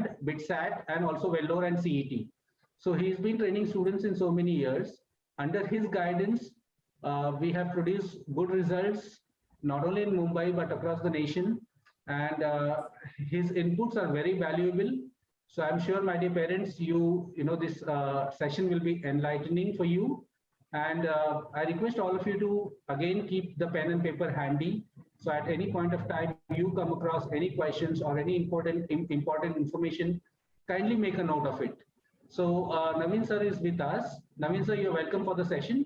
and BITSAT and also Vellore and CET. So he's been training students in so many years. Under his guidance, we have produced good results, not only in Mumbai, but across the nation. And his inputs are very valuable. So I'm sure, my dear parents, this session will be enlightening for you. And I request all of you to again keep the pen and paper handy. So at any point of time you come across any questions or any important information, kindly make a note of it. So Naveen sir is with us. Naveen sir, you're welcome for the session.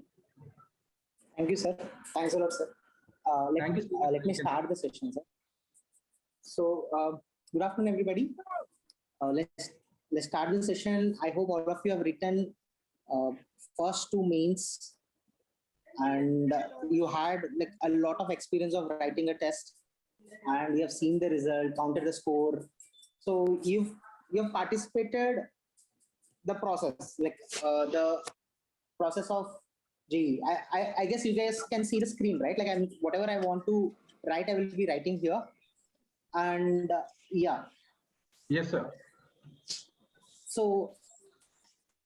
Thank you, sir. Thanks a lot, sir. Let me start the session, sir. So good afternoon, everybody. Let's start the session. I hope all of you have written first two mains, and you had like a lot of experience of writing a test, and you have seen the result, counted the score. So you've participated the process, like the process of JEE. I guess you guys can see the screen, right? Like whatever I want to write, I will be writing here. And yeah. Yes, sir. So,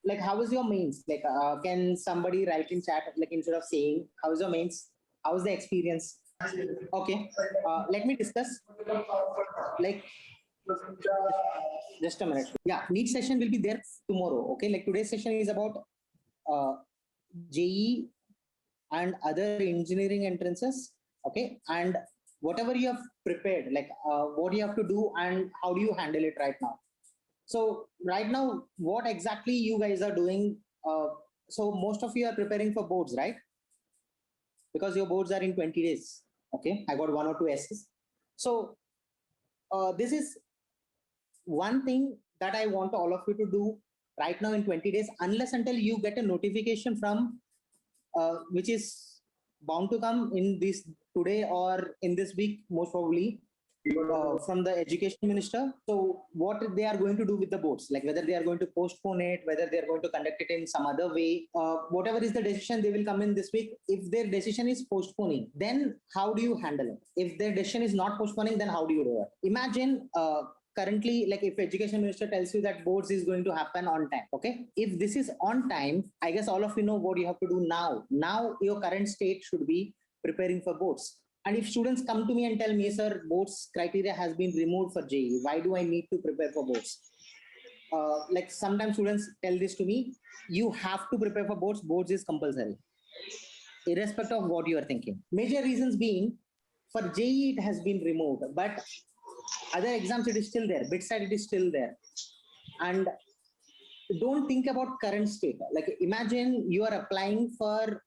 like, how was your mains? Like, can somebody write in chat, like, instead of saying, how was your mains? How was the experience? Okay. Let me discuss. Like, just a minute. Yeah, NEET session will be there tomorrow. Okay. Like, today's session is about JEE and other engineering entrances. Okay. And whatever you have prepared, like, what you have to do and how do you handle it right now? So right now, what exactly you guys are doing? So most of you are preparing for boards, right? Because your boards are in 20 days. Okay, I got 1 or 2 S's. So this is one thing that I want all of you to do right now in 20 days, unless until you get a notification from, which is bound to come in this today or in this week, most probably, from the education minister. So what they are going to do with the boards, like whether they are going to postpone it, whether they are going to conduct it in some other way, whatever is the decision, they will come in this week. If their decision is postponing, then how do you handle it? If their decision is not postponing, then how do you do it? Imagine currently, like if education minister tells you that boards is going to happen on time, okay? If this is on time, I guess all of you know what you have to do now. Now your current state should be preparing for boards. And if students come to me and tell me, sir, boards criteria has been removed for JEE, why do I need to prepare for boards? Like sometimes students tell this to me, you have to prepare for boards, boards is compulsory, irrespective of what you are thinking. Major reasons being, for JEE it has been removed, but other exams it is still there, BITSAT it is still there. And don't think about current state. Like imagine you are applying for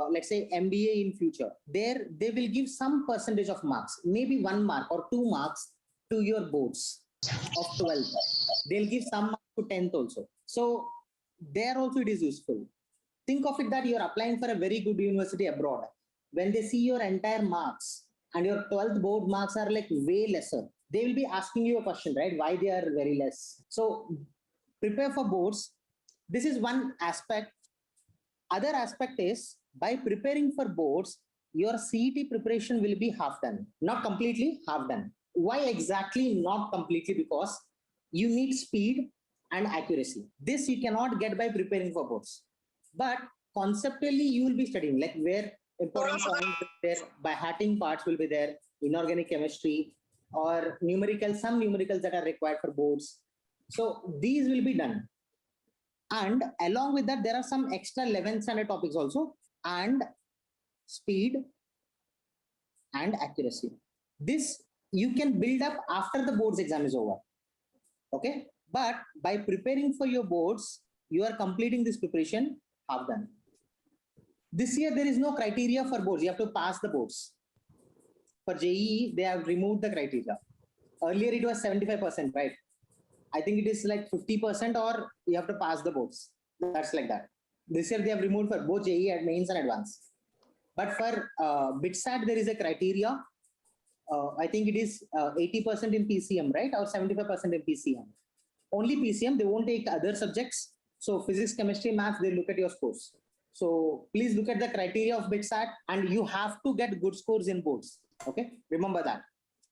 let's say MBA in future. There they will give some percentage of marks, maybe 1 mark or 2 marks to your boards of 12th. They'll give some marks to 10th also. So there also it is useful. Think of it that you're applying for a very good university abroad. When they see your entire marks and your 12th board marks are like way lesser, they will be asking you a question, right? Why they are very less. So prepare for boards. This is one aspect. Other aspect is, by preparing for boards, your CET preparation will be half done. Not completely, half done. Why exactly not completely? Because you need speed and accuracy. This you cannot get by preparing for boards. But conceptually, you will be studying, like where important points there, by hatting parts will be there, inorganic chemistry, or numericals, some numericals that are required for boards. So these will be done. And along with that, there are some extra 11th standard topics also, and speed and accuracy. This you can build up after the boards exam is over. Okay. But by preparing for your boards, you are completing this preparation half done. This year, there is no criteria for boards. You have to pass the boards. For JEE, they have removed the criteria. Earlier, it was 75%, right? I think it is like 50%, or you have to pass the boards. That's like that. This year they have removed for both JEE and mains and advanced. But for BITSAT, there is a criteria. I think it is 80% in PCM, right? Or 75% in PCM. Only PCM, they won't take other subjects. So physics, chemistry, math, they look at your scores. So please look at the criteria of BITSAT, and you have to get good scores in boards. Okay, remember that.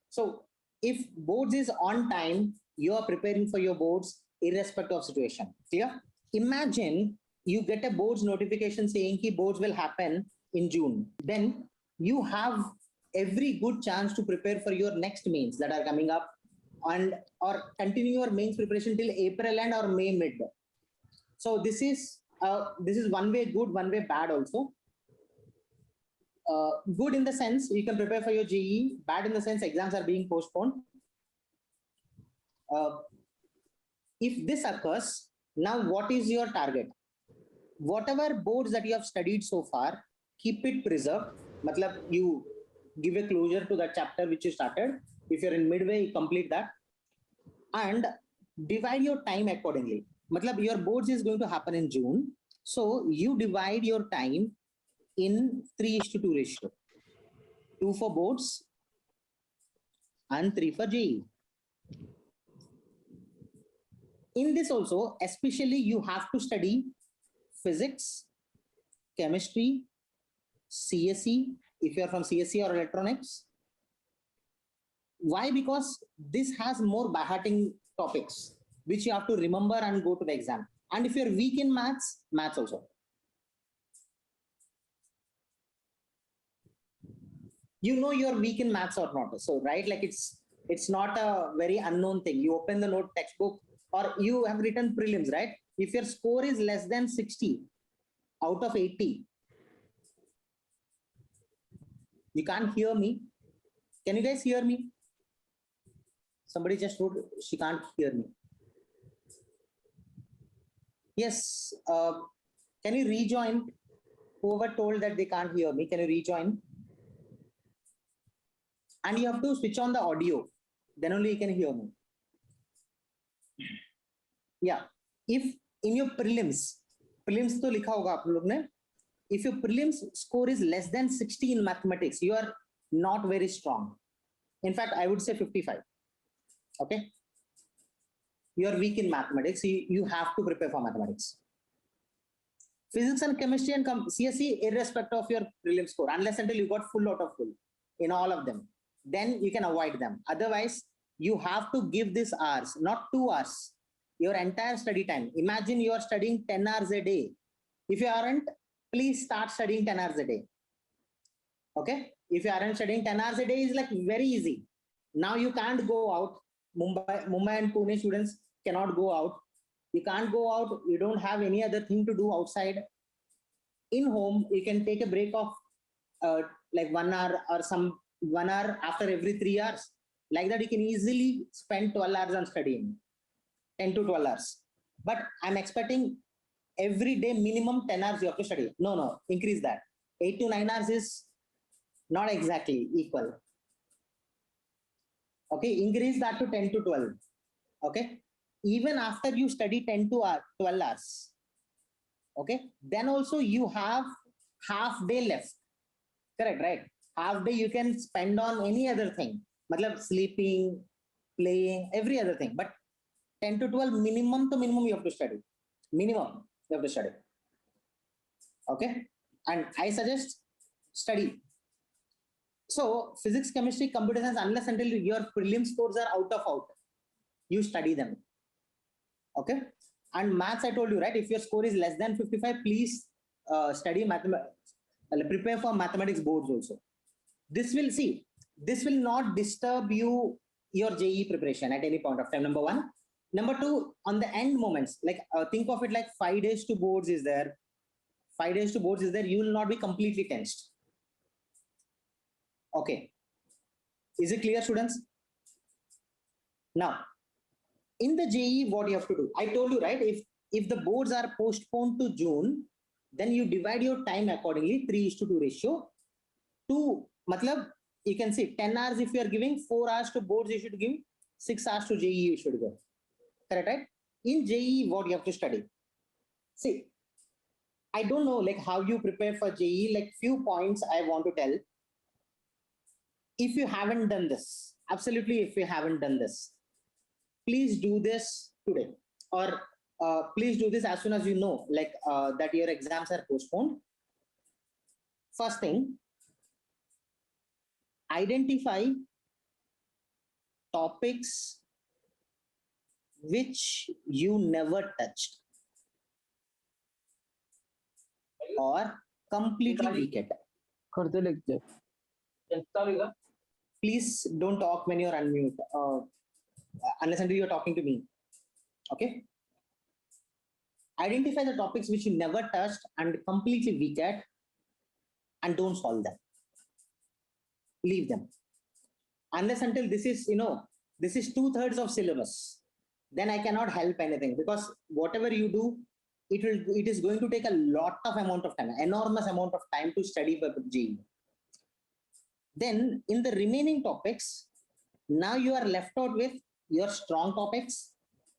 So if boards is on time, you are preparing for your boards irrespective of situation. Clear? Imagine you get a boards notification saying ki boards will happen in June. Then you have every good chance to prepare for your next mains that are coming up, and or continue your mains preparation till April end or May mid. So this is one way good, one way bad also. Good in the sense you can prepare for your JEE, bad in the sense exams are being postponed. If this occurs, now what is your target? Whatever boards that you have studied so far, keep it preserved. Matlab, you give a closure to that chapter which you started. If you're in midway, you complete that. And divide your time accordingly. Matlab, your boards is going to happen in June. So you divide your time in 3:2 ratio. 2 for boards and 3 for JEE. In this also, especially you have to study physics, chemistry, CSE, if you are from CSE or electronics. Why? Because this has more by-hearting topics, which you have to remember and go to the exam. And if you're weak in maths, maths also. You know you're weak in maths or not. So, right, like it's not a very unknown thing. You open the note textbook, or you have written prelims, right? If your score is less than 60 out of 80, you can't hear me. Can you guys hear me? Somebody just wrote, she can't hear me. Yes, can you rejoin? Whoever told that they can't hear me, can you rejoin? And you have to switch on the audio, then only you can hear me. Yeah, if in your prelims to likha hoga aap log ne, if your prelims score is less than 60 in mathematics, you are not very strong. In fact, I would say 55. Okay, you are weak in mathematics. You have to prepare for mathematics. Physics and chemistry and CSE, irrespective of your prelim score, unless until you got full out of full in all of them, then you can avoid them. Otherwise, you have to give this hours, not 2 hours, your entire study time. Imagine you are studying 10 hours a day. If you aren't, please start studying 10 hours a day. Okay, if you aren't studying 10 hours a day, is like very easy. Now you can't go out. Mumbai and Pune students cannot go out. You can't go out. You don't have any other thing to do outside. In home, you can take a break of like 1 hour or 1 hour after every 3 hours. Like that, you can easily spend 12 hours on studying, 10 to 12 hours. But I'm expecting every day minimum 10 hours you have to study. No, increase that. 8 to 9 hours is not exactly equal. Okay, increase that to 10 to 12. Okay, even after you study 10 to 12 hours, okay, then also you have half day left. Correct, right? Half day you can spend on any other thing. Matlab sleeping, playing, every other thing. But 10 to 12 minimum to minimum you have to study. Minimum you have to study. Okay, and I suggest study. So physics, chemistry, computer science, unless until your prelim scores are out, you study them. Okay, and maths I told you, right? If your score is less than 55, please study mathematics, prepare for mathematics boards also. This will not disturb your JEE preparation at any point of time, number one. Number two, on the end moments, like think of it like 5 days to boards is there. 5 days to boards is there. You will not be completely tensed. Okay. Is it clear, students? Now, in the JEE, what you have to do? I told you, right? If the boards are postponed to June, then you divide your time accordingly, 3:2 ratio. To, matlab, you can see 10 hours if you are giving, 4 hours to boards you should give, 6 hours to JEE you should give. Correct, right? In JEE, what you have to study? See, I don't know like how you prepare for JEE, like few points I want to tell. If you haven't done this, absolutely if you haven't done this, please do this today, or please do this as soon as you know like that your exams are postponed. First thing, identify topics which you never touched or completely weak at. Please don't talk when you're unmute, unless until you're talking to me. Okay. Identify the topics which you never touched and completely weak at, and don't solve them. Leave them. Unless until this is, this is 2/3 of syllabus, then I cannot help anything, because whatever you do, it is going to take a lot of amount of time, enormous amount of time to study for JEE. Then in the remaining topics, now you are left out with your strong topics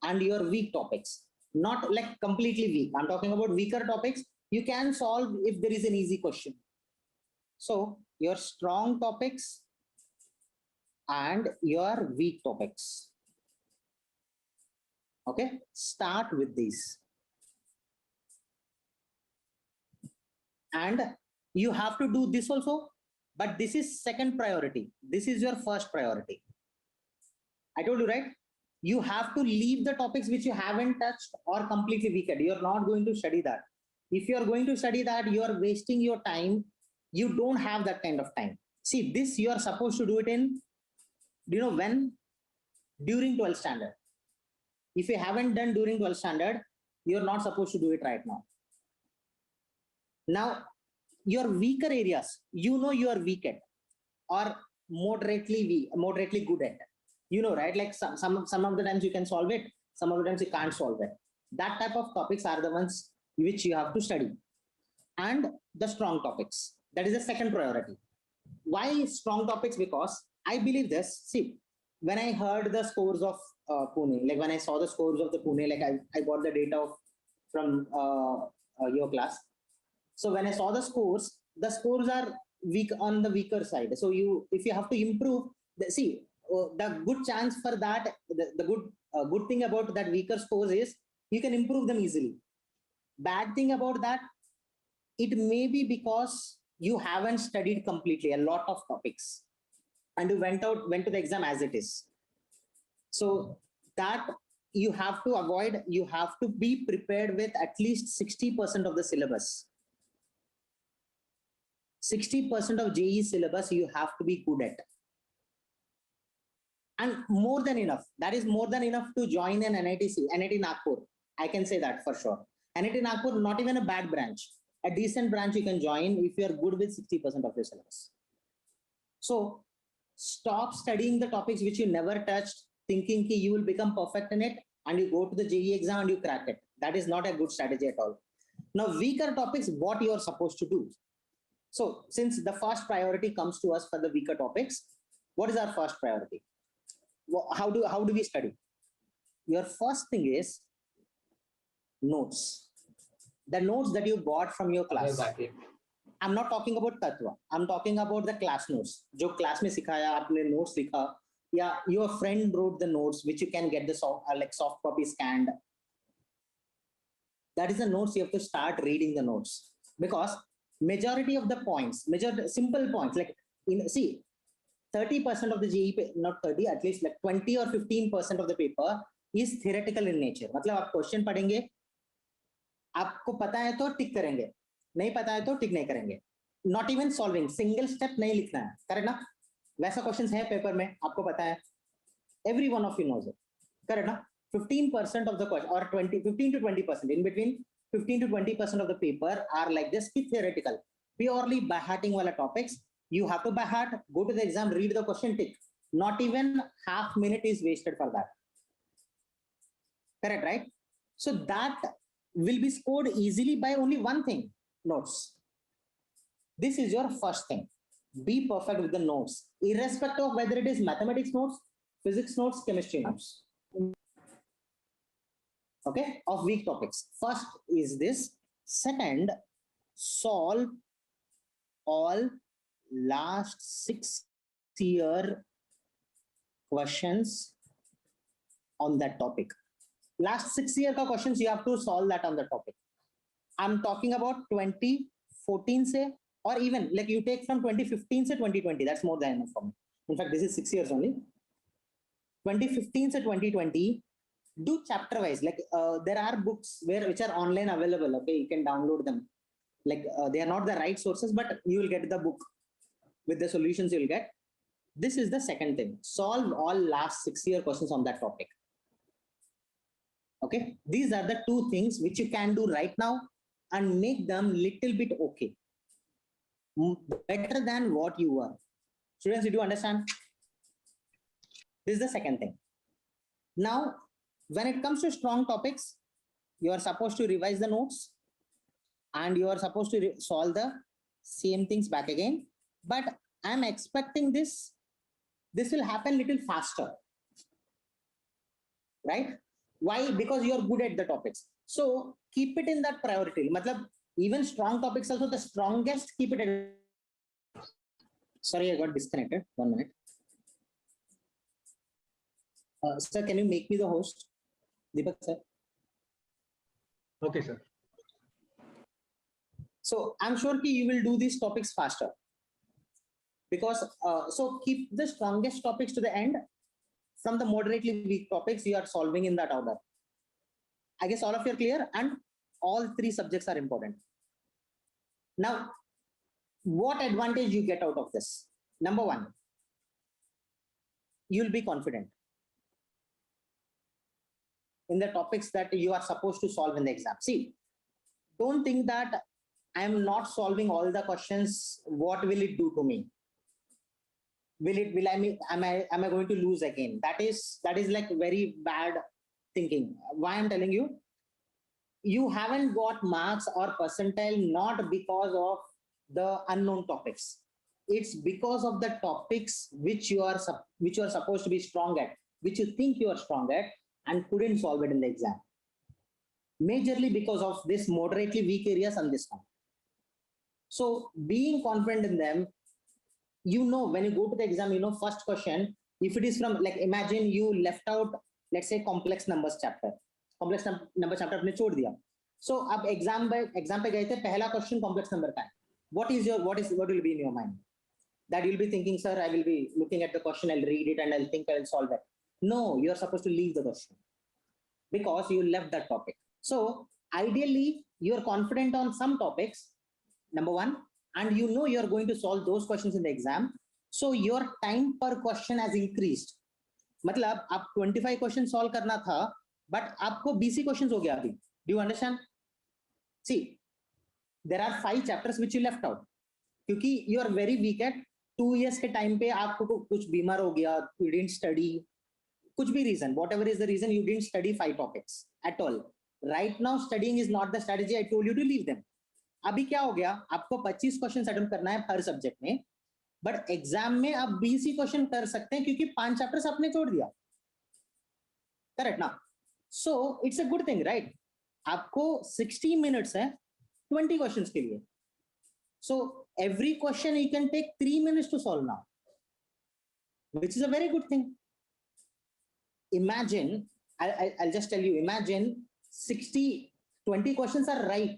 and your weak topics. Not like completely weak. I'm talking about weaker topics. You can solve if there is an easy question. So your strong topics and your weak topics. Okay, start with these. And you have to do this also, but this is second priority. This is your first priority. I told you, right? You have to leave the topics which you haven't touched or completely weak at. You're not going to study that. If you're going to study that, you're wasting your time. You don't have that kind of time. See, this you are supposed to do it in, when? During 12th standard. If you haven't done during 12th standard, you're not supposed to do it right now. Now, your weaker areas, you are weak at or moderately good at. Right? Like some of the times you can solve it, some of the times you can't solve it. That type of topics are the ones which you have to study. And the strong topics, that is the second priority. Why strong topics? Because I believe this. See, when I heard the scores of Pune, like when I saw the scores of the Pune, like I got the data from your class. So when I saw the scores are weak, on the weaker side. So if you have to improve, the good chance for that, the good thing about that weaker scores is you can improve them easily. Bad thing about that, it may be because you haven't studied completely a lot of topics and you went to the exam as it is. So that you have to avoid. You have to be prepared with at least 60% of the syllabus. 60% of JEE syllabus you have to be good at. And more than enough. That is more than enough to join an NIT Nagpur. I can say that for sure. NIT Nagpur, not even a bad branch. A decent branch you can join if you are good with 60% of your syllabus. So stop studying the topics which you never touched, thinking you will become perfect in it, and you go to the JEE exam and you crack it. That is not a good strategy at all. Now, weaker topics, what you are supposed to do. So since the first priority comes to us for the weaker topics, what is our first priority? How do we study? Your first thing is notes. The notes that you bought from your class. I'm not talking about Tatva. I'm talking about the class notes. जो class में सिखाया आपने notes लिखा, या your friend wrote the notes which you can get the soft copy scanned. That is the notes. You have to start reading the notes, because majority of the points, simple points, like 30% of the JEE, not 30, at least like 20 or 15% of the paper is theoretical in nature. मतलब आप question पढ़ेंगे, आपको पता है तो टिक करेंगे, नहीं पता है तो टिक नहीं करेंगे. Not even solving, single step नहीं लिखना है, करेक्ट ना? वैसा क्वेश्चंस है पेपर में, आपको पता है. Every one of you knows it, correct ना? 15% of the question, or 15 to 20%, in between 15 to 20% of the paper are like this, theoretical, purely by hearting wala topics. You have to by heart, go to the exam, read the question, tick. Not even half minute is wasted for that. Correct, right? So that will be scored easily by only one thing, notes. This is your first thing. Be perfect with the notes, irrespective of whether it is mathematics notes, physics notes, chemistry notes. Okay, of weak topics. First is this. Second, solve all last 6 year questions on that topic. Last 6 year questions, you have to solve that on the topic. I'm talking about 2014 say, or even like you take from 2015 to 2020, that's more than enough for me. In fact, this is 6 years only. 2015 to 2020, do chapter wise. Like there are books which are online available. Okay, you can download them. Like they are not the right sources, but you will get the book with the solutions you will get. This is the second thing. Solve all last 6-year questions on that topic. Okay, these are the two things which you can do right now and make them little bit okay, better than what you were. Students, did you understand? This is the second thing. Now, when it comes to strong topics, you are supposed to revise the notes and you are supposed to solve the same things back again. But I'm expecting this will happen little faster, right? Why? Because you're good at the topics. So keep it in that priority. Matlab, even strong topics also, the strongest, keep it at... Sorry, I got disconnected. 1 minute. Sir, can you make me the host? Deepak, sir. Okay, sir. So I'm sure you will do these topics faster. Because, so keep the strongest topics to the end. From the moderately weak topics, you are solving in that order. I guess all of you are clear, and all 3 subjects are important. Now, what advantage you get out of this? Number 1, you'll be confident in the topics that you are supposed to solve in the exam. See, don't think that I am not solving all the questions. What will it do to me? Am I going to lose again? That is like very bad thinking. Why I'm telling you? You haven't got marks or percentile not because of the unknown topics. It's because of the topics which you are supposed to be strong at, which you think you are strong at and couldn't solve it in the exam. Majorly because of this moderately weak areas and this one. So being confident in them, you know, when you go to the exam, you know, first question, if it is from, like, imagine you left out, let's say, complex numbers chapter. Complex number chapter आपने छोड़ दिया. So अब exam पे गए थे, पहला question complex number का है. What will be in your mind? That you'll be thinking, sir, I will be looking at the question, I'll read it and I'll think I'll solve it. No, you're supposed to leave the question because you left that topic. So ideally, you're confident on some topics, number 1, and you know you're going to solve those questions in the exam. So your time per question has increased. मतलब आप 25 questions solve करना था, but आपको 20 questions हो गया अभी. Do you understand? See, there are 5 chapters which you left out. क्योंकि you are very weak at 2 years के time पे आपको कुछ बीमार हो गया, you didn't study, कुछ भी reason, whatever is the reason, you didn't study 5 topics at all. Right now, studying is not the strategy. I told you to leave them. अभी क्या हो गया, आपको 25 क्वेश्चन अटेम्प्ट करना है हर सब्जेक्ट में, बट एग्जाम में आप 20 ही क्वेश्चन कर सकते हैं क्योंकि 5 चैप्टर्स आपने छोड़ दिया. करेक्ट ना? So it's a good thing, right? आपको 60 मिनट्स है 20 क्वेश्चंस के लिए. So every question you can take 3 minutes to solve now, which is a very good thing. Imagine, I'll just tell you, imagine 20 questions are right,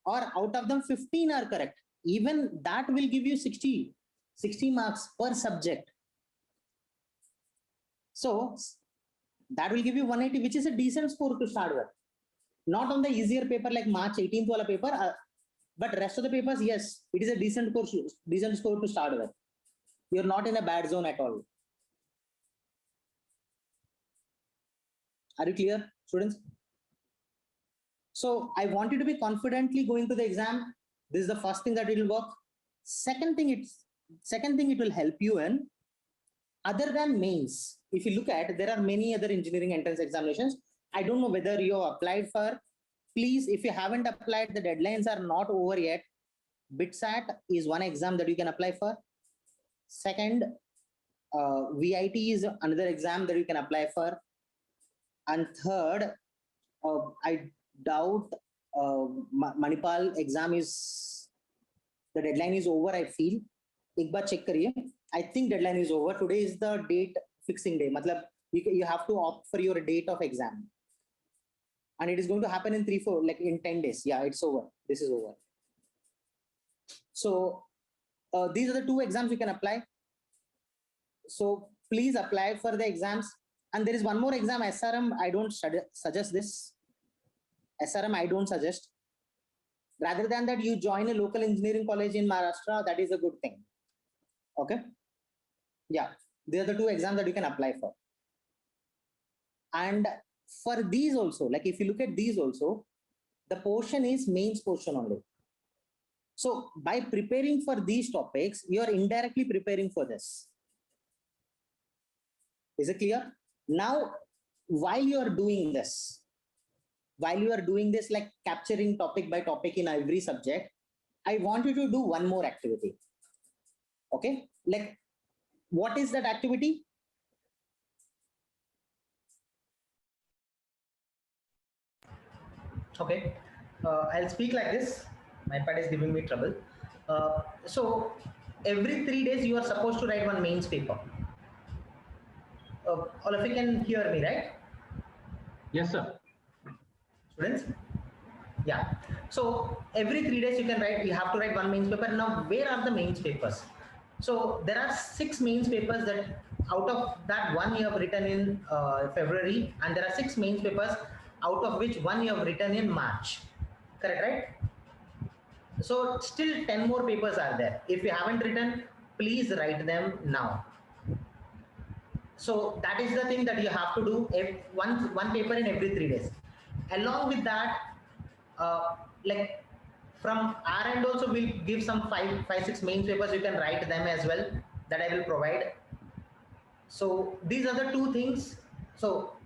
or out of them 15 are correct. Even that will give you 60 marks per subject. So that will give you 180, which is a decent score to start with. Not on the easier paper like March 18th wala paper, but rest of the papers, yes, it is a decent score to start with. You're not in a bad zone at all. Are you clear, students? So I want you to be confidently going to the exam. This is the first thing that it will work. Second thing it will help you in, other than mains. If you look at, there are many other engineering entrance examinations. I don't know whether you applied for. Please, if you haven't applied, the deadlines are not over yet. BITSAT is one exam that you can apply for. Second, VIT is another exam that you can apply for. And third, I doubt Manipal exam is, the deadline is over, I feel. एक बार check करिए. I think deadline is over. Today is the date fixing day. मतलब you have to opt for your date of exam. And it is going to happen in 3-4, like in 10 days. Yeah, it's over. This is over. So these are the 2 exams you can apply. So please apply for the exams. And there is one more exam, SRM. I don't suggest this. SRM, I don't suggest. Rather than that, you join a local engineering college in Maharashtra. That is a good thing. Okay. Yeah, they are the two exams that you can apply for. And for these also, like if you look at these also, the portion is mains portion only. So by preparing for these topics, you are indirectly preparing for this. Is it clear? Now, while you are doing this, like capturing topic by topic in every subject, I want you to do one more activity. Okay, like what is that activity? Okay, I'll speak like this. My pad is giving me trouble. So every 3 days you are supposed to write one mains paper. All of you can hear me, right? Yes, sir. Students? Yeah. So every 3 days you have to write one mains paper. Now, where are the mains papers? So there are 6 mains papers that out of that one you have written in February, and there are 6 mains papers out of which one you have written in March. Correct, right? So still 10 more papers are there. If you haven't written, please write them now. So that is the thing that you have to do, one paper in every 3 days. Along with that, like from our end also, we'll give some 5-6 mains papers. You can write them as well, that I will provide. So these are the 2 things. So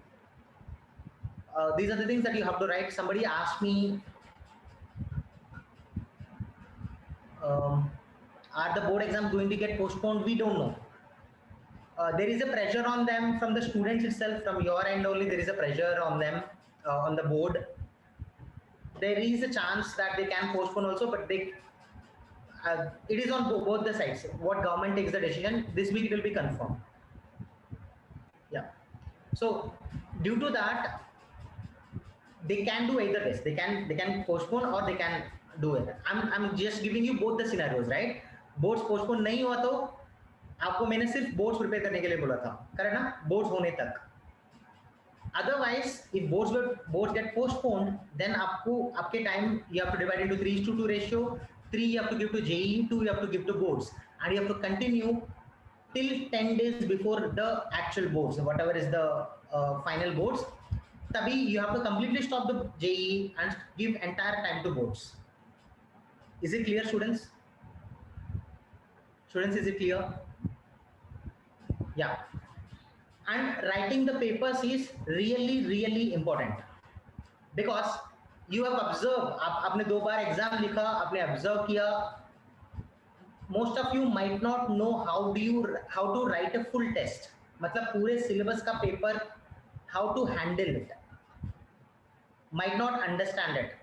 these are the things that you have to write. Somebody asked me, are the board exams going to get postponed? We don't know. There is a pressure on them from the students itself, from your end only. There is a pressure on them, on the board. There is a chance that they can postpone also, but it is on both the sides. What government takes the decision, this week it will be confirmed. Yeah. So due to that, they can do either ways. They can postpone or they can do it. I'm just giving you both the scenarios, right? Boards postpone नहीं हुआ तो आपको मैंने सिर्फ boards prepare करने के लिए बोला था, करेक्ट ना? बोर्ड्स होने तक. Otherwise, if boards get postponed, then आपके time you have to divide into 3:2 ratio. 3 you have to give to JEE, 2 you have to give to boards, and you have to continue till 10 days before the actual boards, whatever is the final boards. Tabhi you have to completely stop the JEE and give entire time to boards. Is it clear, students? Students, is it clear? Yeah. And writing the papers is really important, because you have observed, आपने 2 बार exam लिखा, आपने observe किया. Most of you might not know how to write a full test. मतलब पूरे syllabus का paper, how to handle it. Might not understand it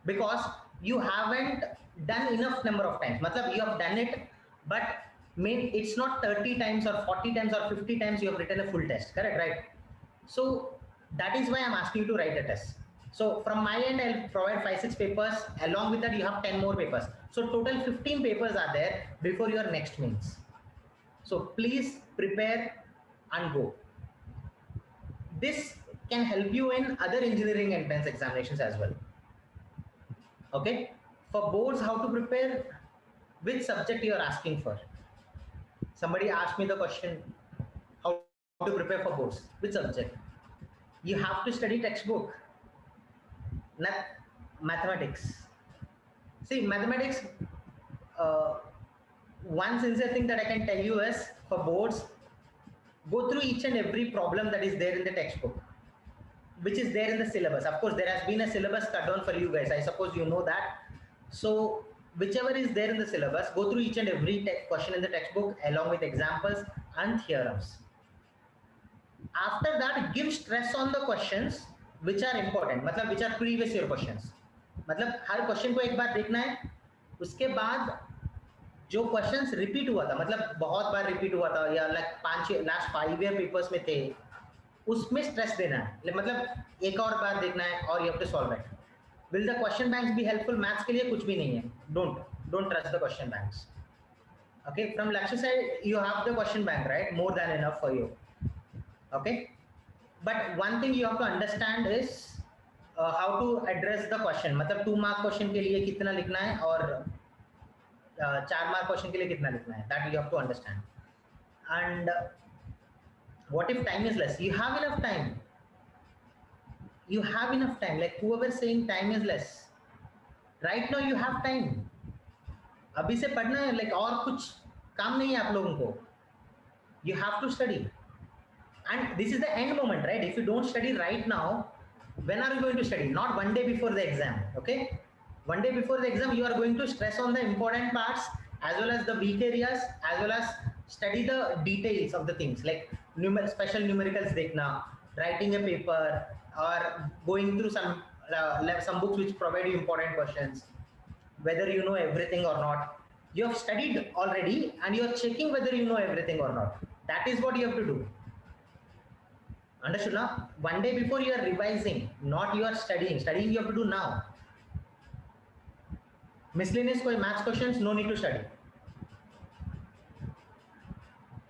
because you haven't done enough number of times. मतलब you have done it, but it's not 30 times or 40 times or 50 times you have written a full test, correct, right? So that is why I'm asking you to write a test. So from my end, I'll provide 5-6 papers. Along with that, you have 10 more papers. So total 15 papers are there before your next mains. So please prepare and go. This can help you in other engineering entrance examinations as well. Okay. For boards, how to prepare, which subject you are asking for. Somebody asked me the question, how to prepare for boards, which subject? You have to study textbook, not mathematics. See, mathematics, one sincere thing that I can tell you is, for boards, go through each and every problem that is there in the textbook, which is there in the syllabus. Of course, there has been a syllabus cut down for you guys. I suppose you know that. So whichever is there in the syllabus, go through each and every question in the textbook along with examples and theorems. After that, give stress on the questions which are important, मतलब which are previous year questions. मतलब हर question को एक बार देखना है, उसके बाद जो questions repeat हुआ था, मतलब बहुत बार रिपीट हुआ था या लास्ट 5 ईयर पेपर्स में थे, उसमें स्ट्रेस देना है. मतलब एक और बार देखना है और you have to solve it. Will the question banks be helpful? Maths के लिए कुछ भी नहीं है. Don't trust the question banks. Okay, from Lakshya side, you have the question bank, right? More than enough for you. Okay, but one thing you have to understand is how to address the question. मतलब 2 mark question के लिए कितना लिखना है और 4 mark question के लिए कितना लिखना है. That you have to understand. And what if time is less? You have enough time. You have enough time. Like whoever saying time is less. Right now you have time. अभी से पढ़ना है. Like और कुछ काम नहीं है आप लोगों को. You have to study. And this is the end moment, right? If you don't study right now, when are you going to study? Not one day before the exam, okay? One day before the exam, you are going to stress on the important parts as well as the weak areas, as well as study the details of the things like special numericals dekhna, writing a paper, or going through some books which provide you important questions, whether you know everything or not. You have studied already and you are checking whether you know everything or not. That is what you have to do. Understood now? One day before you are revising, not you are studying. Studying you have to do now. Miscellaneous maths questions, no need to study.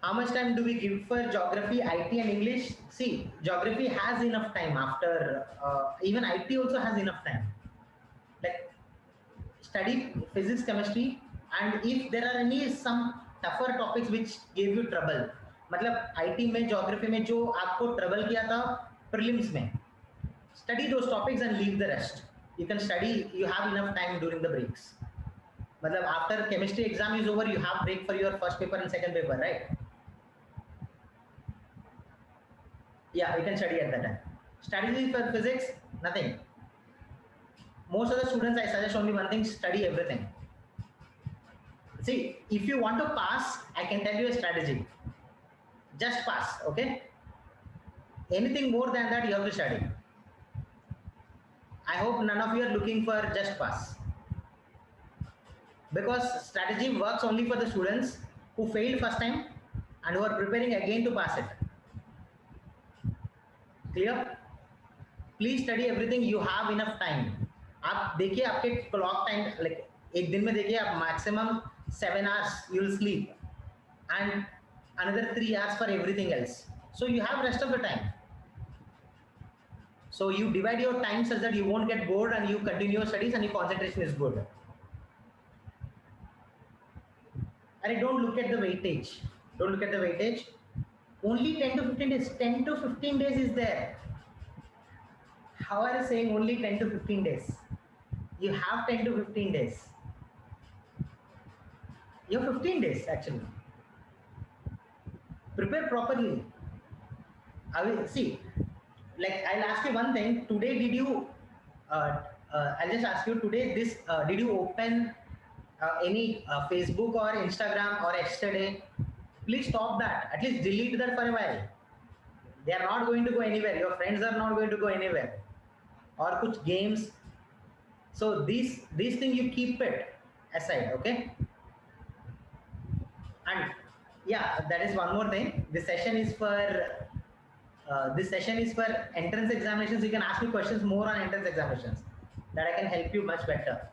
How much time do we give for geography, IT and English? See, geography has enough time after, even IT also has enough time. Like study physics, chemistry, and if there are some tougher topics which gave you trouble, मतलब IT में geography में जो आपको trouble किया था prelims में, study those topics and leave the rest. You can study, you have enough time during the breaks. मतलब after chemistry exam is over, you have break for your first paper and second paper, right? Yeah, you can study at that time. Strategy for physics, nothing. Most of the students, I suggest only one thing: study everything. See, if you want to pass, I can tell you a strategy. Just pass, okay? Anything more than that, you have to study. I hope none of you are looking for just pass. Because strategy works only for the students who failed first time and who are preparing again to pass it. Clear? Please study everything. You have enough time. आप देखिए आपके clock time, like एक दिन में देखिए आप maximum 7 hours you will sleep and another 3 hours for everything else. So you have rest of the time. So you divide your time such that you won't get bored and you continue your studies and your concentration is good. And don't look at the weightage. Don't look at the weightage. Only 10 to 15 days. 10 to 15 days is there. How are you saying only 10 to 15 days? You have 10 to 15 days. You have 15 days actually. Prepare properly. I will see. Like I'll ask you one thing. Today, did you? I'll just ask you today. Did you open any Facebook or Instagram or yesterday? Please stop that. At least delete that for a while. They are not going to go anywhere. Your friends are not going to go anywhere. Or kuch games. So these things you keep it aside, okay? And yeah, that is one more thing. This session is for entrance examinations. You can ask me questions more on entrance examinations that I can help you much better.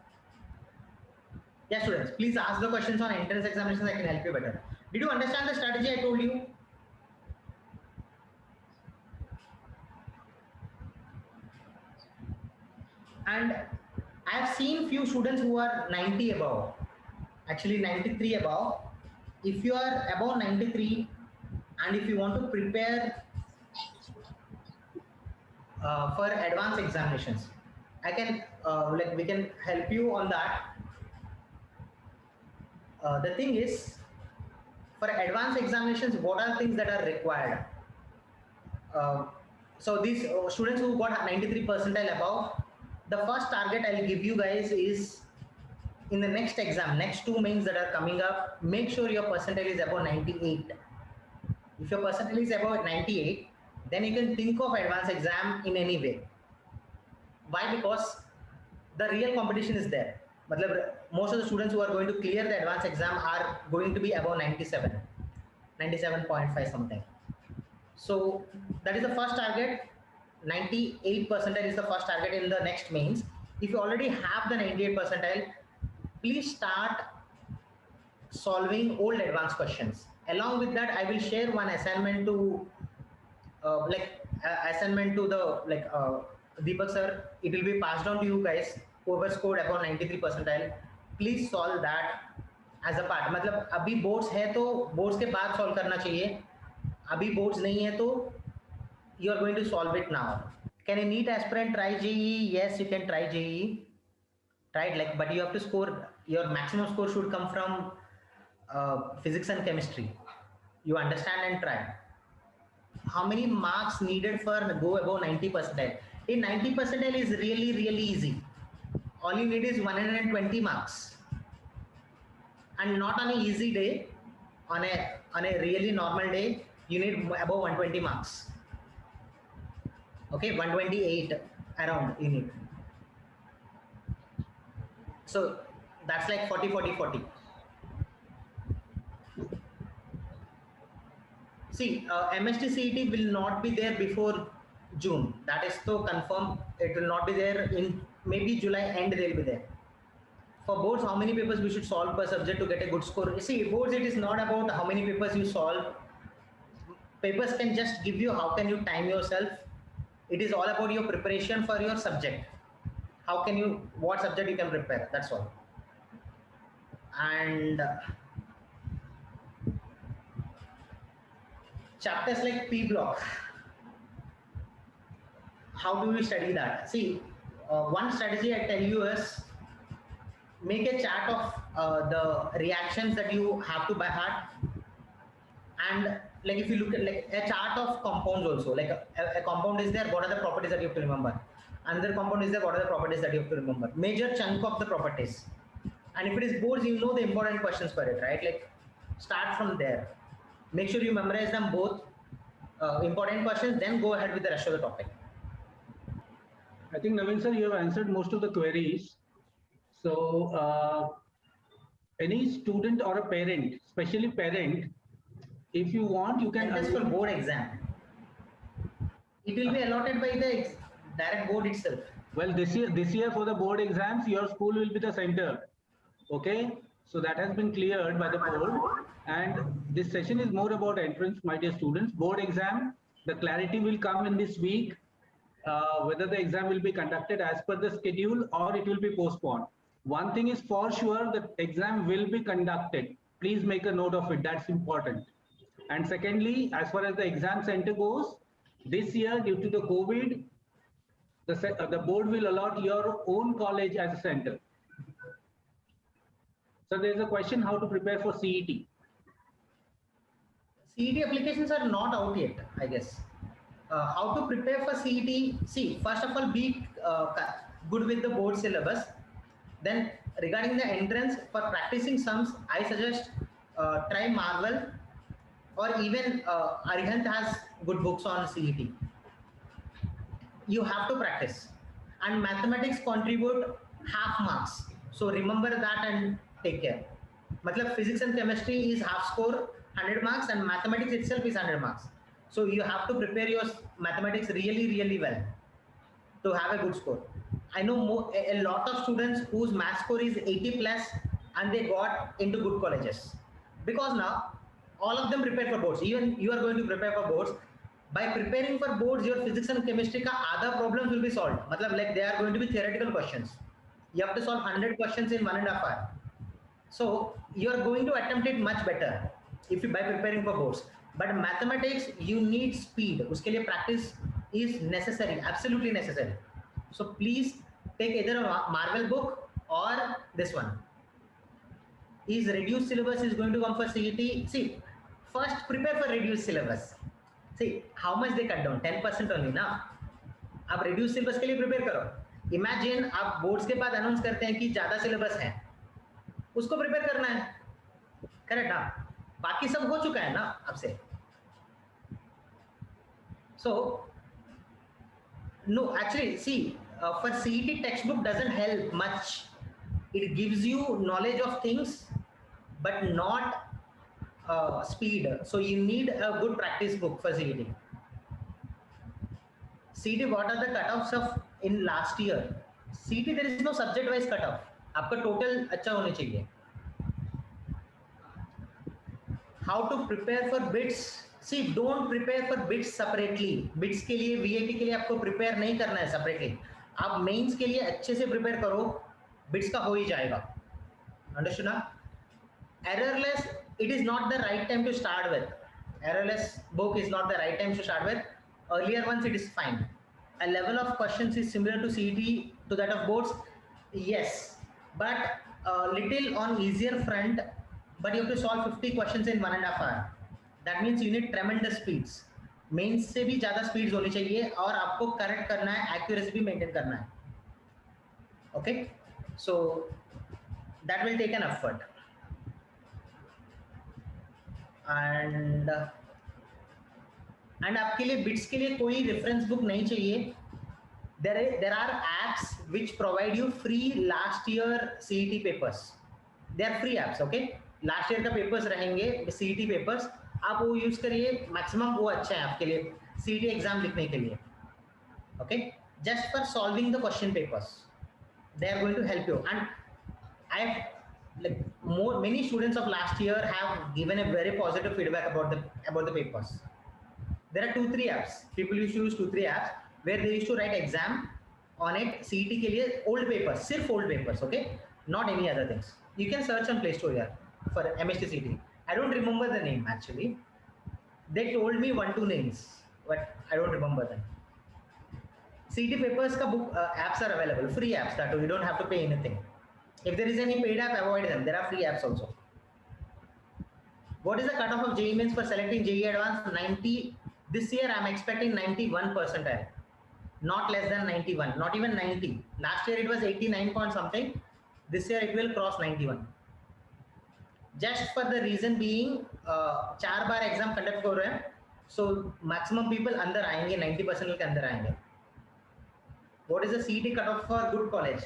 Yeah, students, please ask the questions on entrance examinations. I can help you better. Did you understand the strategy I told you? And I have seen few students who are 90 above, actually 93 above. If you are above 93 and if you want to prepare for advanced examinations, I can we can help you on that. The thing is, for advanced examinations, what are things that are required? So these students who got 93 percentile above, the first target I'll give you guys is in the next exam, next 2 mains that are coming up, make sure your percentile is above 98. If your percentile is above 98, then you can think of advanced exam in any way. Why? Because the real competition is there. Most of the students who are going to clear the advanced exam are going to be above 97, 97.5 something. So that is the first target. 98 percentile is the first target in the next mains. If you already have the 98 percentile, please start solving old advanced questions. Along with that, I will share one assignment to assignment to the Deepak sir. It will be passed on to you guys. Whoever scored above 93 percentile, please solve that as a part. मतलब अभी boards है तो boards के बाद solve करना चाहिए. अभी boards नहीं है तो you are going to solve it now. Can a NEET aspirant try JEE? Yes, you can try JEE. Right, like, but you have to score, your maximum score should come from physics and chemistry. You understand and try. How many marks needed for go above 90 percentile? In 90 percentile is really, really easy. All you need is 120 marks. And not on an easy day, on a really normal day, you need above 120 marks. Okay, 128 around you need. So that's like 40, 40, 40. See, MST CET will not be there before June. That is so confirmed. It will not be there in maybe July end. They'll be there. For boards, how many papers we should solve per subject to get a good score? You see, boards, it is not about how many papers you solve. Papers can just give you how can you time yourself. It is all about your preparation for your subject. How can you, what subject you can prepare? That's all. And chapters like P block, how do we study that? See, one strategy I tell you is make a chart of the reactions that you have to by heart, and like if you look at like a chart of compounds also, like a compound is there, what are the properties that you have to remember? Another compound is there, what are the properties that you have to remember? Major chunk of the properties. And if it is boards, you know the important questions for it, right? Like start from there. Make sure you memorize them both, important questions, then go ahead with the rest of the topic. I think Naveen sir, you have answered most of the queries. So any student or a parent, especially parent, if you want, you can. And just for board exam, it will be allotted by the direct board itself. Well, this year for the board exams, your school will be the center. Okay, so that has been cleared by the board, and this session is more about entrance, my dear students. Board exam, the clarity will come in this week, whether the exam will be conducted as per the schedule or it will be postponed. One thing is for sure, the exam will be conducted. Please make a note of it, that's important. And secondly, as far as the exam center goes, this year due to the COVID, the board will allot your own college as a center. So there's a question how to prepare for CET. CET applications are not out yet, I guess. How to prepare for CET? See, first of all, be good with the board syllabus. Then regarding the entrance, for practicing sums, I suggest try Marvel, or even Arihant has good books on CET. You have to practice. And mathematics contribute half marks. So remember that and take care. Matlab physics and chemistry is half score, 100 marks, and mathematics itself is 100 marks. So you have to prepare your mathematics really, really well to have a good score. I know a lot of students whose math score is 80 plus and they got into good colleges. Because now all of them prepare for boards. Even you are going to prepare for boards. By preparing for boards, your physics and chemistry ka other problems will be solved. Matlab like they are going to be theoretical questions. You have to solve 100 questions in 1.5 hours. So you are going to attempt it much better if you by preparing for boards. But mathematics, you need speed. Uske liye practice is necessary, absolutely necessary. So please take either a Marvel book or this one. Is reduced syllabus is going to come for CET? See, first prepare for reduced syllabus. See how much they cut down, 10% only ना. आप reduced syllabus के लिए prepare करो. Imagine आप boards के बाद announce करते हैं कि ज़्यादा syllabus है, उसको prepare करना है, correct ना? बाकी सब हो चुका है ना आपसे. So no, actually see, for CET textbook doesn't help much. It gives you knowledge of things, but not speed. So you need a good practice book for CET. CET, what are the cutoffs of in last year? CET, there is no subject wise cutoff. आपका total अच्छा होने चाहिए. How to prepare for bits? See don't prepare for bits separately. Bits के लिए VAT के लिए आपको prepare नहीं करना है सेपरेटली. आप मेंस के लिए अच्छे से प्रिपेयर करो, बिट्स का हो ही जाएगा. अंडरस्टूड ना? Errorless, it is not the right time to start with. Errorless book is not the right time to start with. Earlier ones it is fine. A level of questions is similar to CET, to that of boards, yes, but little on easier front. But you have to solve 50 questions in 1.5 hour. That means you need tremendous speeds. Mains से भी ज्यादा speeds होनी चाहिए और आपको correct करना है, accuracy भी मेंटेन करना है. Okay, so that will take an effort. And आपके लिए बिट्स के लिए कोई रेफरेंस बुक नहीं चाहिए. there are apps which provide you free last year CET papers. they are free apps. okay, last year का पेपर्स रहेंगे CET पेपर्स, आप वो यूज करिए. मैक्सिमम वो अच्छा है आपके लिए CET एग्जाम लिखने के लिए. Okay, just for solving the question papers they are going to help you. And I like many students of last year have given a very positive feedback about the papers. There are 2-3 apps. People used to use 2-3 apps where they used to write exam on it. CET के लिए old papers, सिर्फ old papers. Okay, not any other things. You can search on Play Store here for MST CET. I don't remember the name actually. They told me 1-2 names, but I don't remember them. CET papers का book apps are available, free apps that you don't have to pay anything. If there is any paid app, avoid them. There are free apps also. What is the cutoff of JEE Mains for selecting JEE Advanced? 90. This year I'm expecting 91 percentile, not less than 91, not even 90. Last year it was 89 point something. This year it will cross 91. Just for the reason being 4 bar exam conduct हो रहे हैं, so maximum people अंदर आएंगे, 90% के अंदर आएंगे. What is the CET cutoff for good college?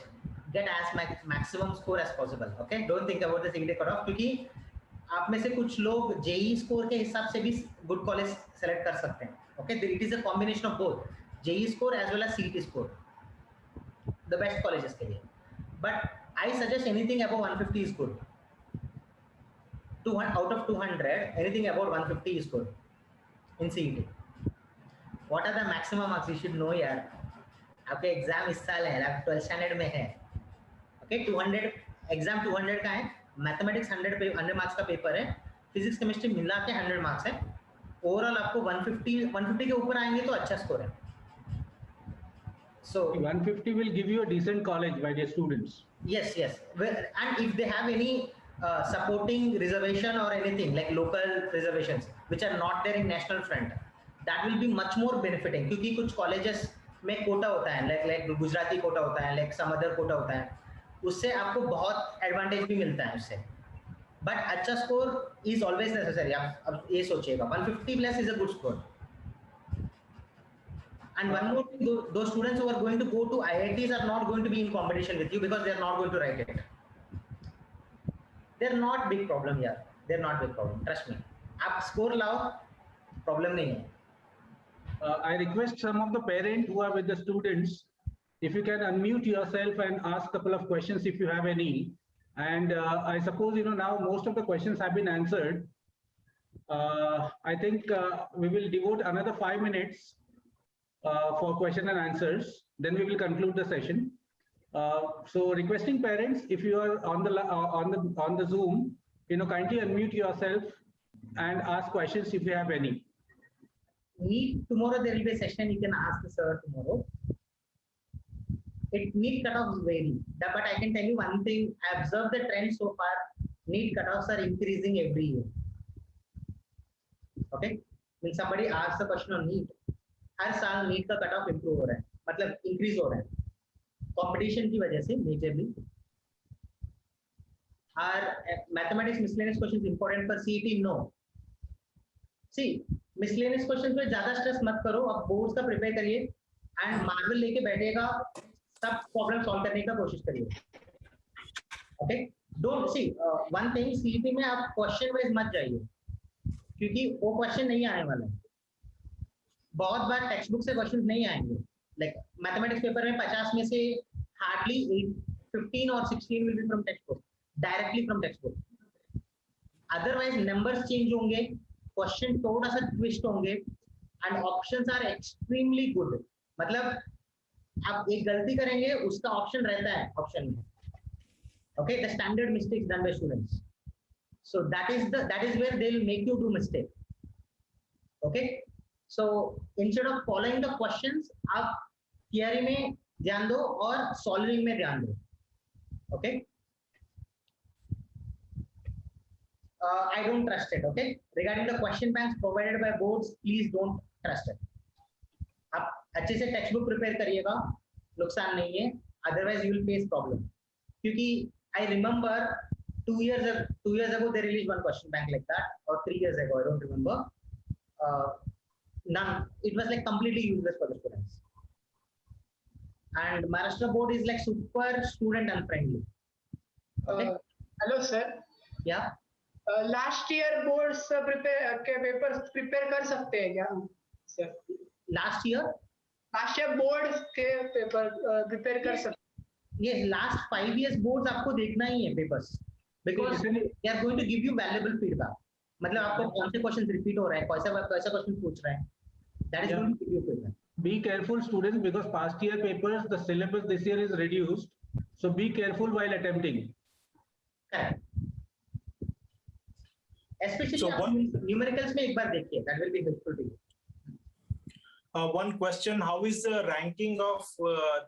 Get as maximum score as possible. Okay, don't think about the CET cutoff, क्योंकि आप में से कुछ लोग जेई स्कोर के हिसाब से भी गुड कॉलेज सेलेक्ट कर सकते हैं. Okay, it is a combination of both JEE score as well as CET score, the best colleges के लिए. But I suggest anything above 150 is good. Out of 200 anything about 150 is good in CET. What are the maximum marks you should know यार. आपके exam इस साल है, आप 12th standard में है. ओके, 200 एग्जाम 200 का है. मैथमेटिक्स 100 मार्क्स का पेपर है. फिजिक्स केमिस्ट्री मिला के 100 मार्क्स है. ओवरऑल आपको 150 के ऊपर आएंगे तो अच्छा स्कोर है. So 150 will give you a decent college by their students. Yes. And if they have any supporting reservation or anything like local reservations which are not there in national front, that will be much more benefiting. क्योंकि कुछ colleges में कोटा होता है, like Gujarati Kota होता है, like some other Kota होता है, उससे आपको बहुत एडवांटेज भी मिलता है उससे. बट अच्छा स्कोर इज ऑलवेज नेसेसरी. आप अब ये सोचिएगा 150 plus is a good score. And one more thing, those students who are going to go to IITs are not going to be in competition with you because they are not going to write it. They are not big problem यार, they are not big problem, trust me. आप score लाओ, problem नहीं है. I request some of the parents who are with the students, if you can unmute yourself and ask a couple of questions if you have any. And I suppose, now most of the questions have been answered. I think we will devote another 5 minutes for question and answers. Then we will conclude the session. So requesting parents, if you are on the Zoom, kindly unmute yourself and ask questions if you have any. Tomorrow there will be a session. You can ask the sir tomorrow. NEET cutoffs vary, but I can tell you one thing. I observed the trend so far. NEET cutoffs are increasing every year. Okay, when somebody asks a question on NEET, हर साल NEET का cutoff improve हो रहा है, मतलब increase हो रहा है. Competition की वजह से majorly. Are mathematics miscellaneous questions important for CET? No. See, miscellaneous questions पे ज्यादा स्ट्रेस मत करो. अब बोर्ड्स का प्रिपेयर करिए एंड मार्वल लेके बैठेगा, सब प्रॉब्लम सॉल्व करने का कोशिश करिए. Okay, don't see one thing, CET में आप क्वेश्चन वाइज मत जाइए क्योंकि वो क्वेश्चन नहीं आने वाला है. बहुत बार टेक्स्ट बुक से क्वेश्चन नहीं आएंगे. लाइक मैथमेटिक्स पेपर में 50 में से हार्डली 15 और 16 will be from text book, directly from text book. Otherwise numbers change होंगे, क्वेश्चन थोड़ा सा ट्विस्ट होंगे and options are extremely good. मतलब आप एक गलती करेंगे उसका ऑप्शन रहता है ऑप्शन में. Okay, the standard mistakes done by students. So that is where they'll make you do mistake. Okay, so instead of following the questions, आप theory में ध्यान दो और solving में ध्यान दो. Okay. I don't trust it. Okay. Regarding the question banks provided by boards, please don't trust it. आप अच्छे से टेक्स्ट बुक प्रिपेयर करिएगा, नुकसान नहीं है. Otherwise, you will face problem. क्योंकि I remember 2 years ago they released one question bank like that, or 3 years ago, I don't remember. None. It was like completely useless for the students. And Maharashtra board is like super student unfriendly. Okay. Hello sir. Yeah. Last year boards prepare के papers prepare कर सकते हैं क्या sir? Last year boards के paper prepare कर सकते हैं. Yes, last 5 years boards आपको देखना ही है papers, because they are going to give you valuable feedback. मतलब आपको कौन से questions repeat हो रहे हैं, कैसा question पूछ रहे हैं, that is going to give you feedback. Be careful students, because past year papers, the syllabus this year is reduced, so be careful while attempting. Correct. Especially So आप numericals में एक बार देखिए, that will be helpful to you. One question: how is the ranking of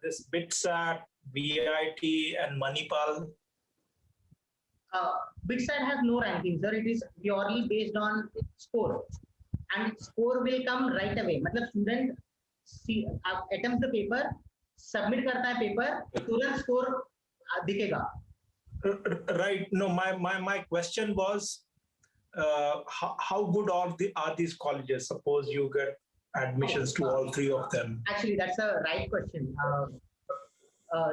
this BITSAT, VIT, and Manipal? BITSAT has no ranking, sir. It is purely based on score, and score will come right away. मतलब student attempts the paper, submit करता है paper, तुरंत score दिखेगा. Right. No, my question was, how good are these colleges? Suppose you get admissions to all three of them. Actually, that's a right question.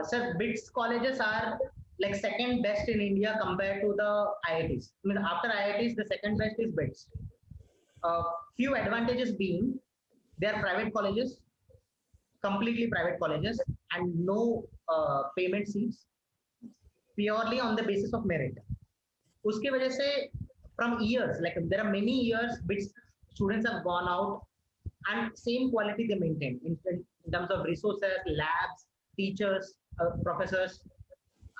Sir, BITS colleges are like second best in India compared to the IITs. I mean, after IITs, the second best is BITS. Few advantages being, they are private colleges, completely private colleges, and no payment seats, purely on the basis of merit. Uske wajah se, from years, like there are many years, BITS students have gone out, and same quality they maintain in terms of resources, labs, teachers, professors,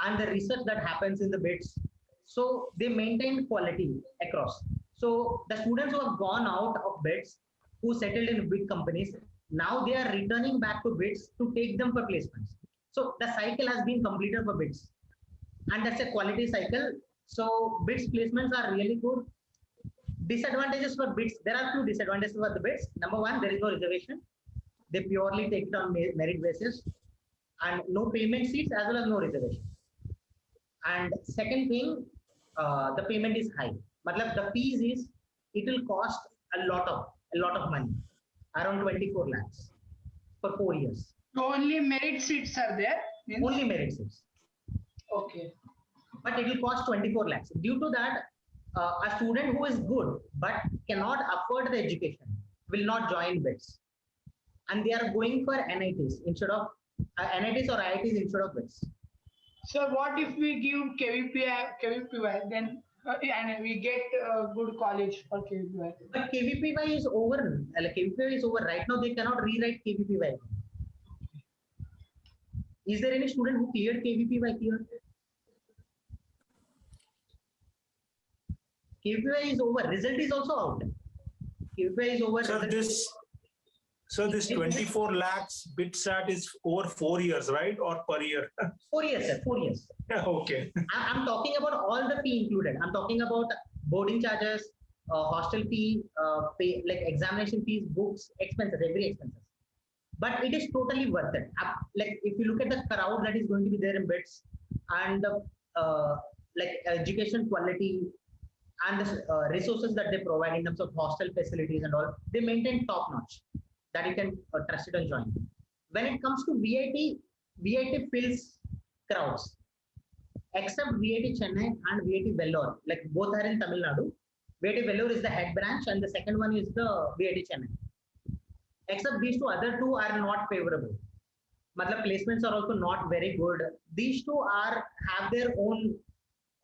and the research that happens in the BITS. So they maintain quality across. So the students who have gone out of BITS, who settled in big companies, now they are returning back to BITS to take them for placements. So the cycle has been completed for BITS, and that's a quality cycle. So BITS placements are really good. Disadvantages for BITS, there are few disadvantages for the BITS. Number one, there is no reservation. They purely take it on merit basis, and no payment seats as well as no reservation. And second thing, the payment is high. Matlab the fees is, it will cost a lot of money, around 24 lakhs for 4 years. So only merit seats are there? Means? Only merit seats. Okay. But it will cost 24 lakhs. Due to that, a student who is good but cannot afford the education will not join BITS, and they are going for NITs instead of NITs or IITs instead of BITS. So what if we give KVPY then and we get a good college for KVPY? But KVPY is over. KVPY is over right now. They cannot rewrite KVPY. Is there any student who cleared KVPY here? KVPY is over. Result is also out. KVPY is over. So this 24 lakhs BITSAT is over 4 years, right? Or per year? 4 years, sir. 4 years. Okay. I'm talking about all the fee included. I'm talking about boarding charges, hostel fee, pay, like examination fees, books, expenses, every expenses. But it is totally worth it. Like if you look at the crowd that is going to be there in BITS, and the like education quality and the resources that they provide in terms of hostel facilities and all, they maintain top notch, that you can trust it and join. When it comes to VIT fills crowds, except VIT Chennai and VIT Vellore, like both are in Tamil Nadu. VIT Vellore is the head branch, and the second one is the VIT Chennai. Except these two, other two are not favorable. Matlab placements are also not very good. These two have their own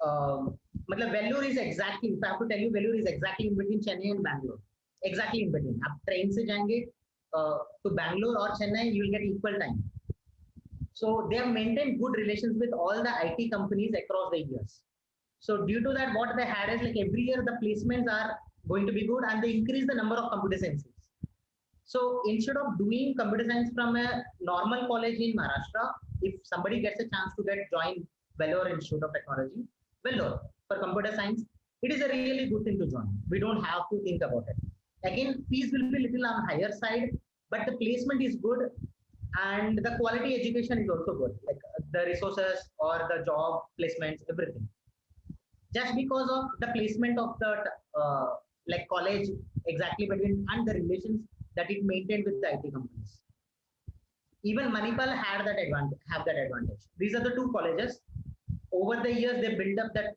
मतलब Vellore is exactly, if I have to tell you, Vellore is exactly in between Chennai and Bangalore. Exactly in between. आप train से जाएंगे to Bangalore or Chennai, you will get equal time. So they have maintained good relations with all the IT companies across the years. So due to that, what they had is like every year the placements are going to be good and they increase the number of computer sciences. So instead of doing computer science from a normal college in Maharashtra, if somebody gets a chance to join Vellore Institute of Technology, Vellore for computer science, it is a really good thing to join. We don't have to think about it. Again, fees will be little on higher side, but the placement is good and the quality education is also good, like the resources or the job placements, everything. Just because of the placement of the like college exactly between and the relations that it maintained with the IT companies. Even Manipal had that advantage. These are the two colleges. Over the years, they built up that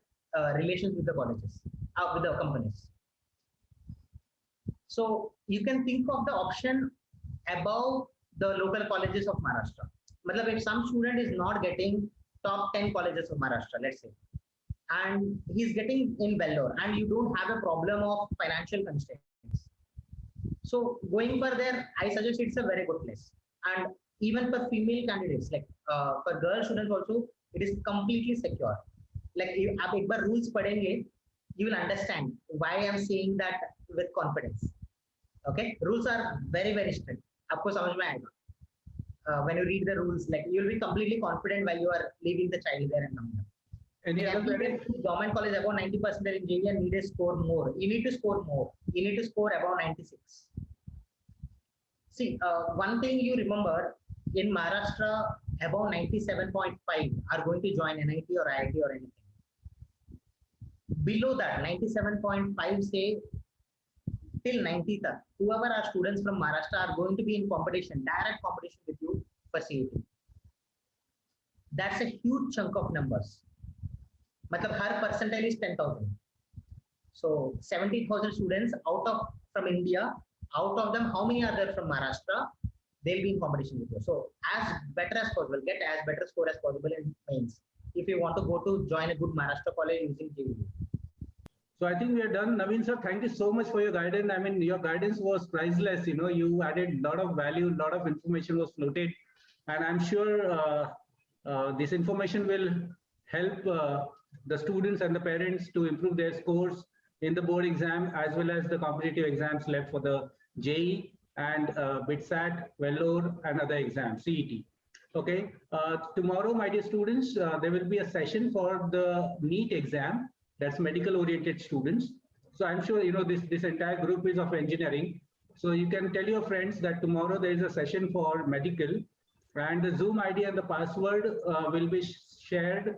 relations with the colleges, with the companies. So you can think of the option above the local colleges of Maharashtra. Matlab, if some student is not getting top 10 colleges of Maharashtra, let's say, and he's getting in Vellore, and you don't have a problem of financial constraints. So going for there, I suggest it's a very good place. And even for female candidates, like for girl students also, it is completely secure. Like if आप एक बार rules पढ़ेंगे, you will understand why I am saying that with confidence. Okay, rules are very, very strict. आपको समझ में आएगा. When you read the rules, like you will be completely confident while you are leaving the child there and coming. Any other parents? Government college above 90% in JEE and need to score more. You need to score more. You need to score above 96. See, one thing you remember, in Maharashtra, above 97.5 are going to join NIT or IIT or anything. Below that, 97.5 say till 90 tak, whoever are students from Maharashtra are going to be in competition, direct competition with you for CET. That's a huge chunk of numbers. Matlab, her percentile is 10,000. So 70,000 students from India, out of them, how many are there from Maharashtra? They'll be in competition with you. So as better as possible, get as better score as possible in mains. If you want to go to join a good Maharashtra college using JEE. So I think we are done. Naveen sir, thank you so much for your guidance. I mean, your guidance was priceless. You know, you added a lot of value, a lot of information was floated. And I'm sure this information will help the students and the parents to improve their scores in the board exam as well as the competitive exams left for the JEE and BITSAT, Vellore and other exams, CET. Okay, tomorrow, my dear students, there will be a session for the NEET exam. That's medical oriented students. So I'm sure, you know, this entire group is of engineering. So you can tell your friends that tomorrow there is a session for medical and the Zoom ID and the password will be shared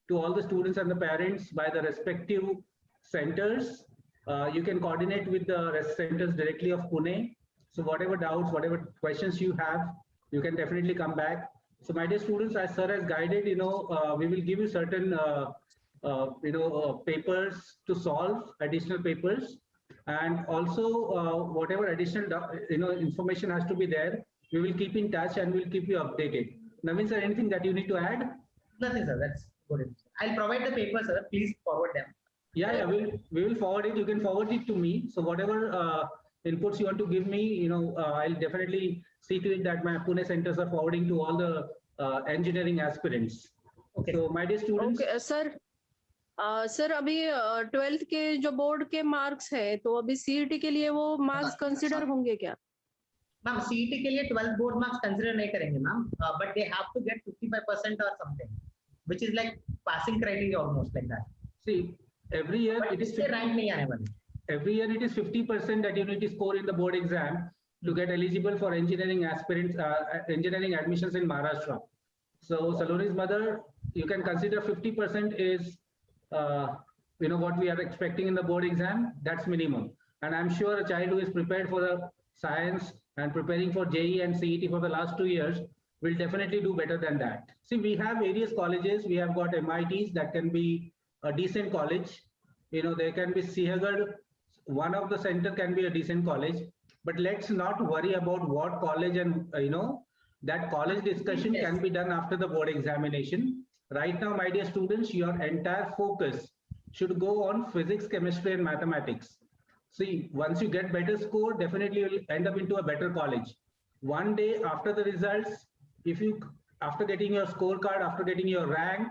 to all the students and the parents by the respective centers. You can coordinate with the centers directly of Pune. So whatever doubts, whatever questions you have, you can definitely come back. So my dear students, as sir has guided, you know, we will give you certain, papers to solve, additional papers. And also whatever additional, information has to be there, we will keep in touch and we'll keep you updated. Naveen sir, anything that you need to add? Nothing, sir. That's good. I'll provide the papers, sir. Please forward them. Yeah, we will forward it. You can forward it to me. So whatever inputs you want to give me, I'll definitely see to it that my Pune centers are forwarding to all the engineering aspirants. Okay. So my dear students. Okay, sir. Sir अभी 12th के जो board के marks है तो अभी CET के लिए वो मार्क्स कंसीडर होंगे क्या? मैम सीईटी के लिए 12th बोर्ड मार्क्स कंसीडर नहीं करेंगे ma'am, but they have to get 55% or something, which is like passing criteria almost like that. See, every year it is rank नहीं आने वाले. Every year it is 50% that you need to score in the board exam to get eligible for engineering aspirants, engineering admissions in Maharashtra. So Saloni's mother, you can consider 50% is what we are expecting in the board exam. That's minimum. And I'm sure a child who is prepared for the science and preparing for JEE and CET for the last 2 years will definitely do better than that. See, we have various colleges. We have got MITs that can be a decent college. There can be Sihagar. One of the center can be a decent college. But let's not worry about what college and, that college discussion can be done after the board examination. Right now, my dear students, your entire focus should go on physics, chemistry, and mathematics. See, once you get better score, definitely you'll end up into a better college. One day after the results, if you, after getting your scorecard, after getting your rank,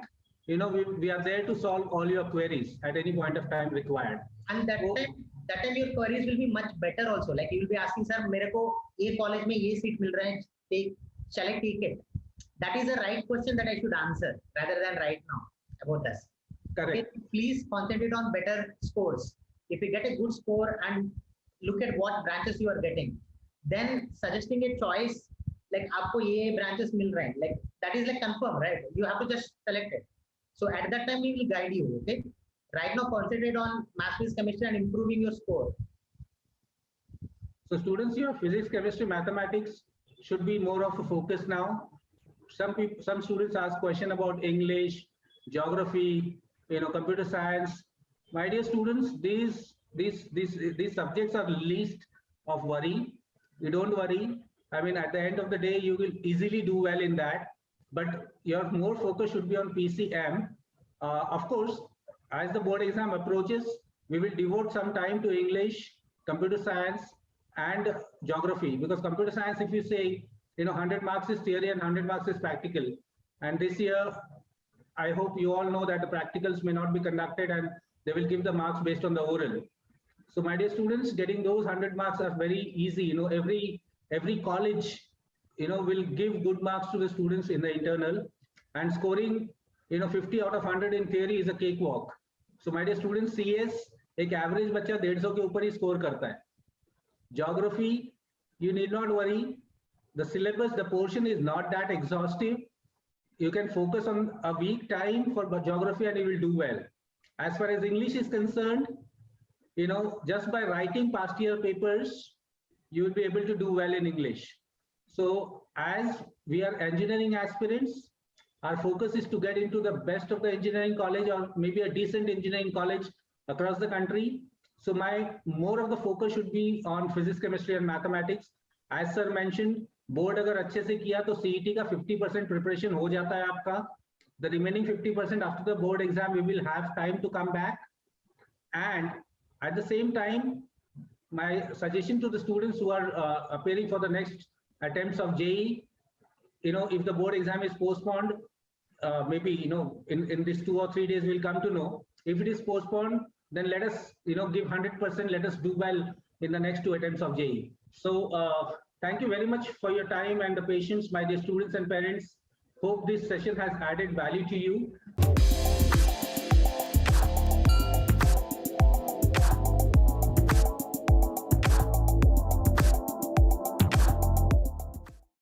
you know, we are there to solve all your queries at any point of time required. And that time your queries will be much better also. Like you will be asking, sir, मेरे को ये college में ये seat मिल रहा है, चले take it. That is the right question that I should answer rather than right now about this. Correct. Okay, please concentrate on better scores. If you get a good score and look at what branches you are getting, then suggesting a choice like आपको ये branches मिल रहे हैं, like that is like confirm, right? You have to just select it. So at that time we will guide you. Okay. Right now concentrate on math, physics, chemistry and improving your score. So students, your physics, chemistry, mathematics should be more of a focus now. Some students ask question about English, geography, you know, computer science. My dear students, these subjects are least of worry. You don't worry. I mean, at the end of the day, you will easily do well in that. But your more focus should be on PCM. Of course, as the board exam approaches, we will devote some time to English, computer science, and geography. Because computer science, if you say, you know, 100 marks is theory and 100 marks is practical. And this year, I hope you all know that the practicals may not be conducted and they will give the marks based on the oral. So my dear students, getting those 100 marks are very easy. You know, every college, you know, will give good marks to the students in the internal, and scoring, you know, 50 out of 100 in theory is a cakewalk. So my dear students, CS, एक average बच्चा 150 के ऊपर ही score करता है. Geography, you need not worry. The syllabus, the portion is not that exhaustive. You can focus on a week time for geography and you will do well. As far as English is concerned, you know, just by writing past year papers, you will be able to do well in English. So as we are engineering aspirants, our focus is to get into the best of the engineering college or maybe a decent engineering college across the country. So more of the focus should be on physics, chemistry and mathematics. As sir mentioned, board अगर अच्छे से किया तो CET का 50% preparation हो जाता है आपका. The remaining 50% after the board exam, we will have time to come back. And at the same time, my suggestion to the students who are appearing for the next attempts of JEE, you know, if the board exam is postponed, maybe, you know, in these 2 or 3 days, we'll come to know. If it is postponed, then let us, you know, give 100%, let us do well in the next 2 attempts of JEE. So thank you very much for your time and the patience, my dear students and parents. Hope this session has added value to you.